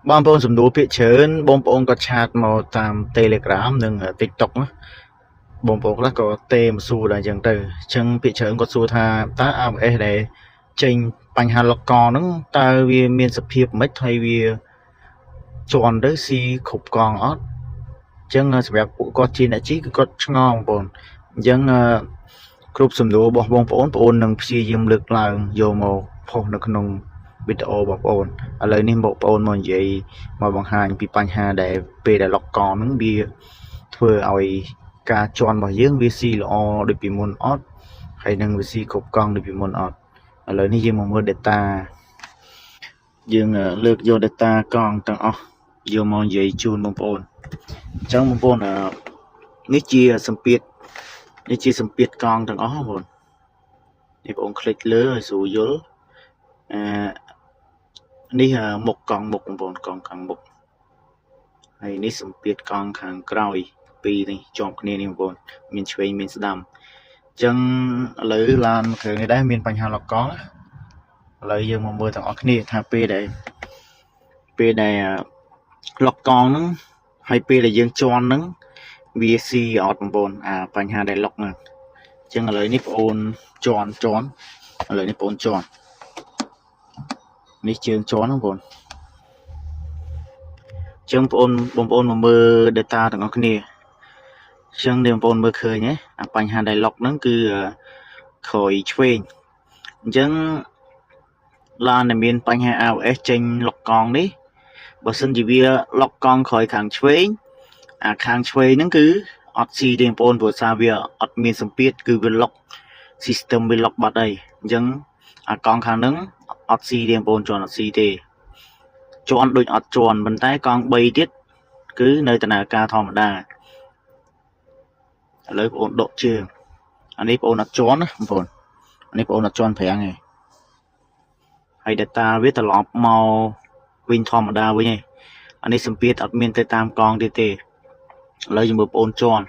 បងប្អូនសំណួរភាគច្រើនបងប្អូនក៏ឆាតមកតាម Telegram និង TikTok ណាបងប្អូនខ្លះក៏ទេមកសួរដែរអញ្ចឹងទៅអញ្ចឹងភាគច្រើនគាត់សួរថាតើ AWS ដែលចេញបញ្ហា log កហ្នឹងតើវាមានសភាពម៉េចហើយវាជន់ទៅស៊ីគ្រប់កងអត់អញ្ចឹងសម្រាប់ពួកគាត់ជាអ្នកជីគឺគាត់ឆ្ងល់បងប្អូនអញ្ចឹងគ្រប់សំណួររបស់បងប្អូននឹងព្យាយាមលើកឡើងយកមកផុសនៅក្នុងវីដេអូបងប្អូនឥឡូវនេះបងប្អូនមកនិយាយមកបង្ហាញពីបញ្ហាដែលពេលដែល log កហ្នឹងវាធ្វើឲ្យការជន់របស់យើងវាស៊ីល្អដូចពីមុនអត់ហើយនឹងវាស៊ីគ្រប់កង់ដូចពីមុនអត់ឥឡូវនេះយើងមកមើល data យើងលើកយក data កង់ទាំងអស់យកមកនិយាយជូនបងប្អូនអញ្ចឹងបងប្អូននេះជាសម្ពាធកង់ទាំងអស់បងប្អូននេះបងប្អូនคลิกលើឲ្យស្រួលយល់នេះមុខកង់មុខបងប្អូនកង់ខាងមុខហើយនេះសម្ពាធកង់ខាងក្រោយពីរនេះជាប់គ្នានេះបងប្អូនមានឆ្វេងមានស្ដាំអញ្ចឹងឥឡូវឡានគ្រឿងនេះដែរមានបញ្ហា log កង់ឥឡូវយើងមកមើលទាំងអស់គ្នាថាពេលដែល log កង់ហ្នឹងហើយពេលដែលយើងជន់ហ្នឹងវាស៊ីអត់បងប្អូនបញ្ហាដែល log ហ្នឹងអញ្ចឹងឥឡូវនេះបងប្អូនជន់ឥឡូវនេះបងប្អូនជន់នេះជើងជន់បងប្អូនអញ្ចឹងបងប្អូនមកមើល data ទាំងអស់គ្នាអញ្ចឹងនេះបងប្អូនមើលឃើញហ៎បញ្ហាដែល log ហ្នឹងគឺក្រោយឆ្វេងអញ្ចឹងឡានដែលមានបញ្ហា AWS ចេញ log កង់នេះបើសិនជាវា log កង់ក្រោយខាងឆ្វេងខាងឆ្វេងហ្នឹងគឺអត់ស៊ីទេបងប្អូនព្រោះសារវាអត់មានសម្ពាធគឺវា log system វា log បាត់ហើយអញ្ចឹងកង់ខាងហ្នឹងអត់ស៊ីទេបងប្អូនជន់អត់ស៊ីទេជន់ដូចអត់ជន់ប៉ុន្តែកង់3ទៀតគឺនៅដំណើរការធម្មតាឥឡូវបងប្អូនដកជើងអានេះបងប្អូនអត់ជន់ណាបងប្អូនអានេះបងប្អូនអត់ជន់ប្រាំងទេហើយ data វាត្រឡប់មកវិញធម្មតាវិញឯងអានេះសម្ពាធអត់មានទៅតាមកង់ទៀតទេឥឡូវយើងមើលបងប្អូនជន់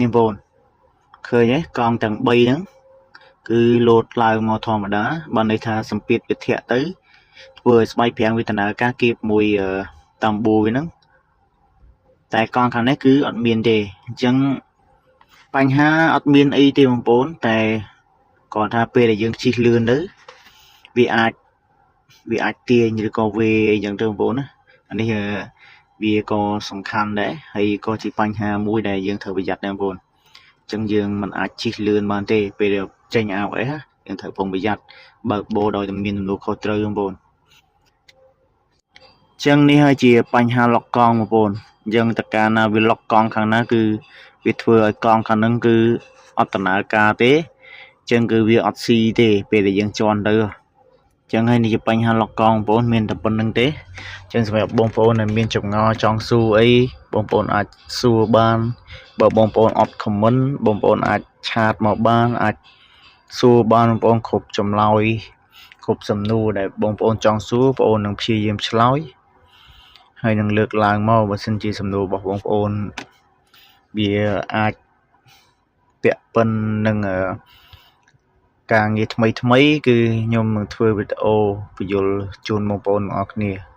នេះបងប្អូនឃើញទេកង់ទាំង3ហ្នឹងគឺលោតឡើងមកធម្មតាបើន័យថាសម្ពាធវាធាក់ទៅធ្វើឲ្យស្បែកប្រាំងវាដំណើរការគៀបមួយតាមប៊ូវាហ្នឹងតែកង់ខាងនេះគឺអត់មានទេអញ្ចឹងបញ្ហាអត់មានអីទេបងប្អូនតែគាត់ថាពេលដែលយើងជិះលឿនទៅវាអាចទាញឬក៏វេអីចឹងទៅបងប្អូនណាអានេះវាក៏សំខាន់ដែរហើយក៏ជាបញ្ហាមួយដែលយើងត្រូវប្រយ័ត្នដែរបងប្អូនអញ្ចឹងយើងមិនអាចជិះលឿនបានទេពេលចេញ AWS យើងត្រូវប្រុងប្រយ័ត្នបើកបូដោយតែមានទំនួលខុសត្រូវបងប្អូនអញ្ចឹងនេះហើយជាបញ្ហា log កង់បងប្អូនយើងតើកាលណាវា log កង់ខាងណាគឺវាធ្វើឲ្យកង់ខាងហ្នឹងគឺអត់ដំណើរការទេអញ្ចឹងគឺវាអត់ស៊ីទេពេលដែលយើងជន់ទៅអញ្ចឹងហើយនេះជាបញ្ហា log កង់បងប្អូនមានតែប៉ុណ្្នឹងទេអញ្ចឹងសម្រាប់បងប្អូនដែលមានចម្ងល់ចង់សួរអីបងប្អូនអាចសួរបានបើបងប្អូនអត់ comment បងប្អូនអាចឆាតមកបានអាចសួរបានបងប្អូនគ្រប់ចម្លើយគ្រប់សំណួរដែលបងប្អូនចង់សួរបងប្អូននឹងព្យាយាមឆ្លើយហើយនឹងលើកឡើងមកបើសិនជាសំណួររបស់បងប្អូនវាអាចពាក់ព័ន្ធនឹងការងារថ្មីគឺខ្ញុំនឹងធ្វើវីដេអូបញ្យលជូនបងប្អូនទាំងអស់គ្នា